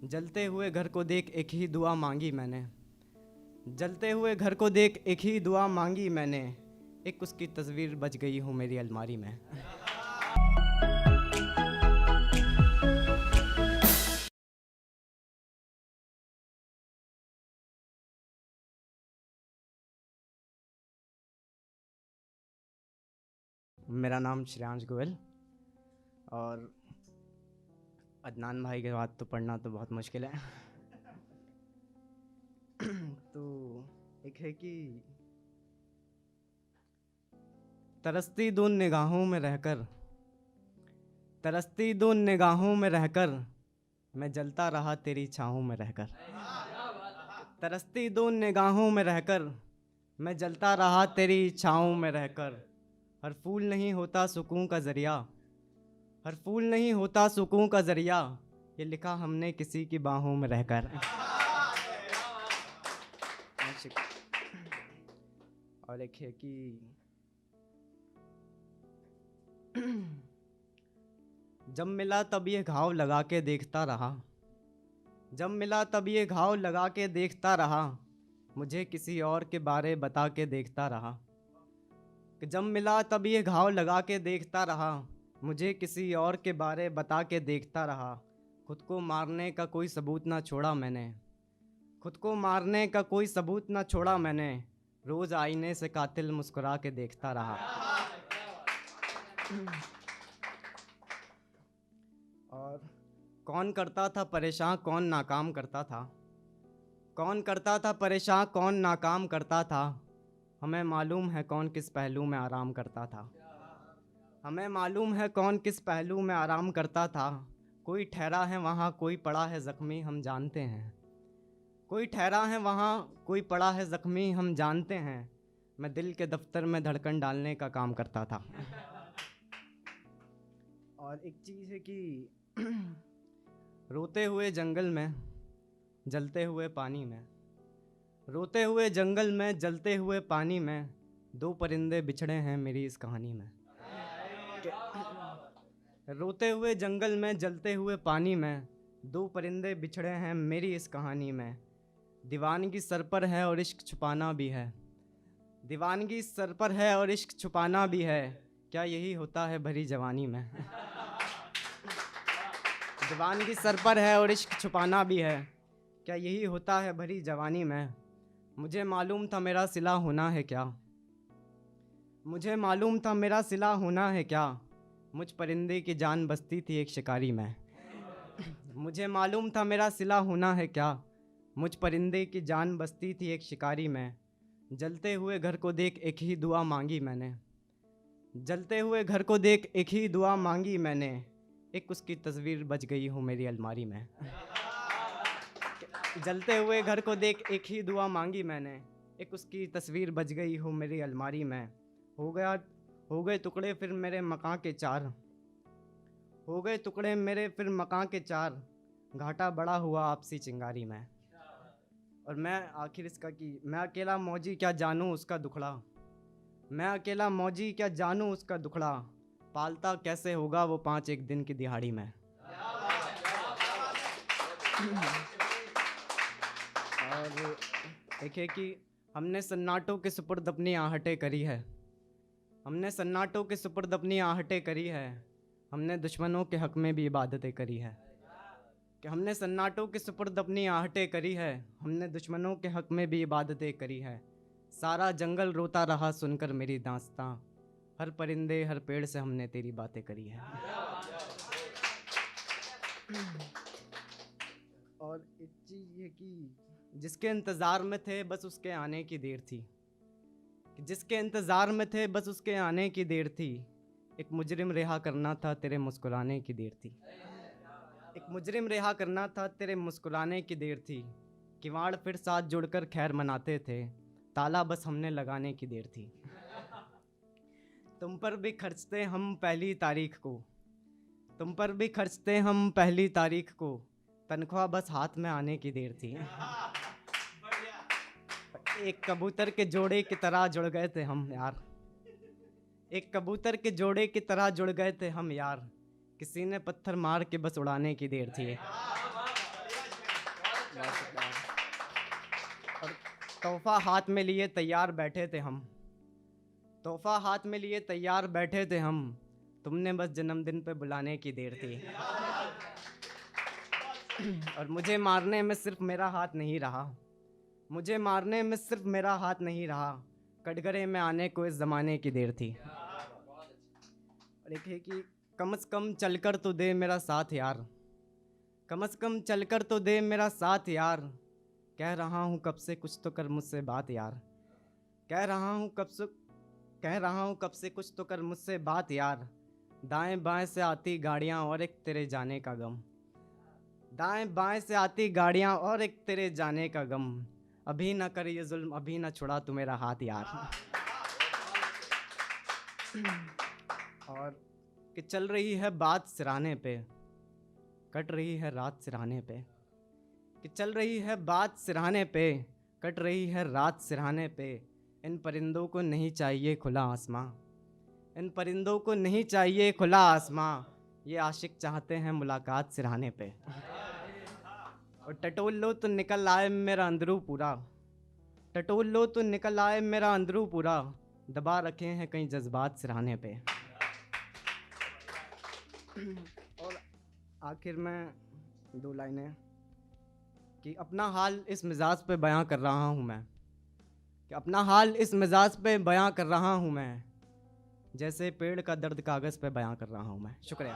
जलते हुए घर को देख एक ही दुआ मांगी मैंने। जलते हुए घर को देख एक ही दुआ मांगी मैंने। एक उसकी तस्वीर बच गई हूँ मेरी अलमारी में। मेरा नाम श्रेयांश गोयल। और अदनान भाई के बाद तो पढ़ना तो बहुत मुश्किल है। तो एक है कि तरसती दो निगाहों में रहकर, तरसती दो निगाहों में रहकर मैं जलता रहा तेरी छाहों में रहकर। तरसती दो निगाहों में रहकर मैं जलता रहा तेरी छाहों में रहकर। हर फूल नहीं होता सुकून का जरिया, हर फूल नहीं होता सुकून का जरिया, ये लिखा हमने किसी की बाहों में रहकर। और एक है कि जब मिला तब ये घाव लगा के देखता रहा, जब मिला तब ये घाव लगा के देखता रहा, मुझे किसी और के बारे बता के देखता रहा। कि जब मिला तब ये घाव लगा के देखता रहा, मुझे किसी और के बारे बता के देखता रहा। खुद को मारने का कोई सबूत ना छोड़ा मैंने, खुद को मारने का कोई सबूत ना छोड़ा मैंने। रोज आईने से कातिल मुस्कुरा के देखता रहा। और कौन करता था परेशान कौन नाकाम करता था, कौन करता था परेशान कौन नाकाम करता था। हमें मालूम है कौन किस पहलू में आराम करता था, हमें मालूम है कौन किस पहलू में आराम करता था। कोई ठहरा है वहाँ कोई पड़ा है जख्मी हम जानते हैं, कोई ठहरा है वहाँ कोई पड़ा है जख्मी हम जानते हैं। मैं दिल के दफ्तर में धड़कन डालने का काम करता था। और एक चीज़ है कि रोते हुए जंगल में जलते हुए पानी में, रोते हुए जंगल में जलते हुए पानी में, दो परिंदे बिछड़े हैं मेरी इस कहानी में। रोते हुए जंगल में जलते हुए पानी में, दो परिंदे बिछड़े हैं मेरी इस कहानी में। दीवानगी सर पर है और इश्क छुपाना भी है, दीवानगी सर पर है और इश्क छुपाना भी है। क्या यही होता है भरी जवानी में। दीवानगी सर पर है और इश्क छुपाना भी है, क्या यही होता है भरी जवानी में। मुझे मालूम था मेरा सिला होना है क्या, मुझे मालूम था मेरा सिला होना है क्या। मुझ परिंदे की जान बसती थी एक शिकारी में। मुझे मालूम था मेरा सिला होना है क्या, मुझ परिंदे की जान बसती थी एक शिकारी में। जलते हुए घर को देख एक ही दुआ मांगी मैंने, जलते हुए घर को देख एक ही दुआ मांगी मैंने। एक उसकी तस्वीर बच गई हूँ मेरी अलमारी में। जलते हुए घर को देख एक ही दुआ मांगी मैंने, एक उसकी तस्वीर बच गई हूँ मेरी अलमारी में। हो गए टुकड़े फिर मेरे मकान के चार, हो गए टुकड़े मेरे फिर मकान के चार। घाटा बड़ा हुआ आपसी चिंगारी में। और मैं आखिर इसका कि मैं अकेला मौजी क्या जानूँ उसका दुखड़ा, मैं अकेला मौजी क्या जानूँ उसका दुखड़ा। पालता कैसे होगा वो पाँच एक दिन की दिहाड़ी में। और एक है कि हमने सन्नाटों के सुपुर्द अपनी आहटें करी है, हमने सन्नाटों के सुपुर्द अपनी आहटें करी है। हमने दुश्मनों के हक में भी इबादतें करी है। कि हमने सन्नाटों के सुपुर्द अपनी आहटें करी है, हमने दुश्मनों के हक में भी इबादतें करी है। सारा जंगल रोता रहा सुनकर मेरी दास्तां, हर परिंदे हर पेड़ से हमने तेरी बातें करी है। और एक चीज़ ये कि जिसके इंतज़ार में थे बस उसके आने की देर थी, कि जिसके इंतज़ार में थे बस उसके आने की देर थी। एक मुजरिम रिहा करना था तेरे मुस्कुराने की देर थी, एक मुजरिम रिहा करना था तेरे मुस्कुराने की देर थी। किवाड़ फिर साथ जुड़कर खैर मनाते थे, ताला बस हमने लगाने की देर थी। तुम पर भी खर्चते हम पहली तारीख को, तुम पर भी खर्चते हम पहली तारीख को, तनख्वाह बस हाथ में आने की देर थी। एक कबूतर के जोड़े की तरह जुड़ गए थे हम यार, एक कबूतर के जोड़े की तरह जुड़ गए थे हम यार। किसी ने पत्थर मार के बस उड़ाने की देर थी। तोहफा हाथ में लिए तैयार बैठे थे हम, तोहफा हाथ में लिए तैयार बैठे थे हम, तुमने बस जन्मदिन पे बुलाने की देर थी। और मुझे मारने में सिर्फ मेरा हाथ नहीं रहा, मुझे मारने में सिर्फ मेरा हाथ नहीं रहा, कटघरे में आने को इस ज़माने की देर थी। और एक है कि कम से कम चलकर तो दे मेरा साथ यार, कम से कम चलकर तो दे मेरा साथ यार, कह रहा हूँ कब से कुछ तो कर मुझसे बात यार, कह रहा हूँ कब से कुछ तो कर मुझसे बात यार, दाएं बाएं से आती गाड़ियाँ और एक तेरे जाने का गम, दाएं बाएं से आती गाड़ियाँ और एक तेरे जाने का गम, अभी ना कर ये जुल्म, अभी ना छुड़ा तू मेरा हाथ यार। और कि चल रही है बात सिराने पे, कट रही है रात सिराने पे, कि चल रही है बात सिराने पे, कट रही है रात सिराने पे, इन परिंदों को नहीं चाहिए खुला आसमां, इन परिंदों को नहीं चाहिए खुला आसमां, ये आशिक चाहते हैं मुलाकात सिराने पे। और टटोल लो तो निकल आए मेरा अंदरू पूरा, टटोल लो तो निकल आए मेरा अंदरू पूरा, दबा रखे हैं कई जज्बात सिराने पे। और आखिर में दो लाइनें कि अपना हाल इस मिजाज पे बयां कर रहा हूँ मैं, कि अपना हाल इस मिजाज पे बयां कर रहा हूँ मैं, जैसे पेड़ का दर्द कागज़ पे बयां कर रहा हूँ मैं। शुक्रिया।